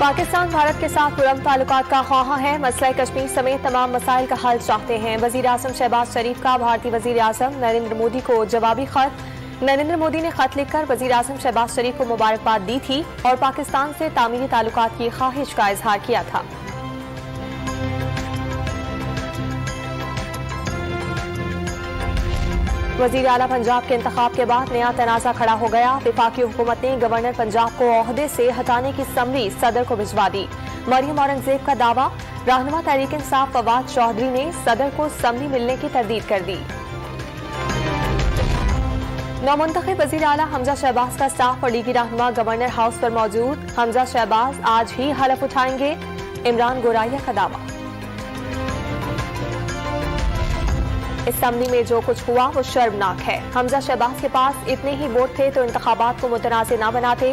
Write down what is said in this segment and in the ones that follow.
पाकिस्तान भारत के साथ पुरअमन ताल्लुकात का ख्वाह है। मसला कश्मीर समेत तमाम मसाइल का हल चाहते हैं। वजीर आजम शहबाज शरीफ का भारतीय वजीर आजम नरेंद्र मोदी को जवाबी खत। नरेंद्र मोदी ने खत लिखकर वजीर आजम शहबाज शरीफ को मुबारकबाद दी थी और पाकिस्तान से तामीरी ताल्लुकात की ख्वाहिश का इजहार किया था। वजीर आला पंजाब के इंतखाब के बाद नया तनाज़ा खड़ा हो गया। वफाकी हुकूमत ने गवर्नर पंजाब को ओहदे से हटाने की समरी सदर को भिजवा दी। मरियम औरंगजेब का दावा। रहनुमा तहरीक इंसाफ फवाद चौधरी ने सदर को समरी मिलने की तरदीद कर दी। नौमुंतखब वजीर आला हमजा शहबाज का स्टाफ और लीगी रहनुमा गवर्नर हाउस पर मौजूद। हमजा शहबाज आज ही हलफ उठाएंगे। इमरान गोराइया का दावा। असम्बली में जो कुछ हुआ वो शर्मनाक है। हमजा शहबाज के पास इतने ही वोट थे तो इंतखाबात को मुतनाज़ न बनाते।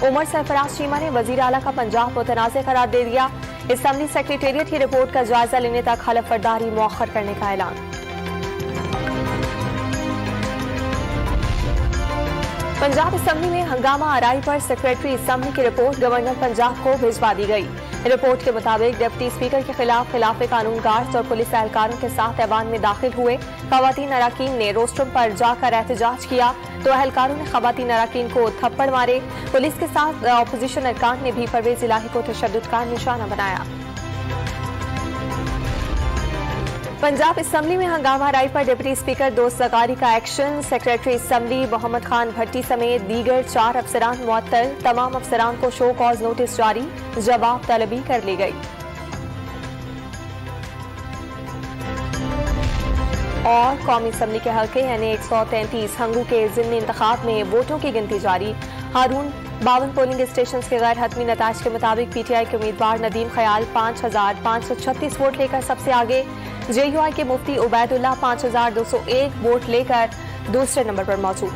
उमर सरफराज चीमा ने वजीर आला का पंजाब मुतनाज़ करार दे दिया। असम्बली सेक्रेटेरिएट की रिपोर्ट का जायजा लेने तक हलफ बर्दारी मौखर करने का ऐलान। पंजाब असम्बली में हंगामा आराई पर सेक्रेटरी असम्बली की रिपोर्ट गवर्नर पंजाब को भिजवा दी गई। रिपोर्ट के मुताबिक डिप्टी स्पीकर के खिलाफ खिलाफ कानून गार्ड्स और पुलिस एहलकारों के साथ ऐवान में दाखिल हुए। खवातीन अराकीन ने रोस्टरूम पर जाकर एहतजाज किया तो एहलकारों ने खवातीन अराकीन को थप्पड़ मारे। पुलिस के साथ अपोजिशन अरकान ने भी परवेज इलाही को तशद्दुद का निशाना बनाया। पंजाब असम्बली में हंगामा राय पर डिप्टी स्पीकर दोस्त जगारी का action. Secretary assembly Mohammad Khan Bhatti समेत दीगर 4 अफसरान मुअत्तल। तमाम अफसरान को शो कॉज नोटिस जारी। जवाब तलबी कर ली गई। और कौमी असम्बली के हल्के यानी 133 हंगू के ज़िमनी इंतखाब में वोटों की गिनती जारी। हारून 52 पोलिंग स्टेशन के गैर हतमी नताज के मुताबिक पीटीआई के उम्मीदवार नदीम ख्याल 5536 वोट लेकर सबसे आगे। जेयूआई के मुफ्ती उबैदुल्लाह 5201 वोट लेकर दूसरे नंबर पर मौजूद।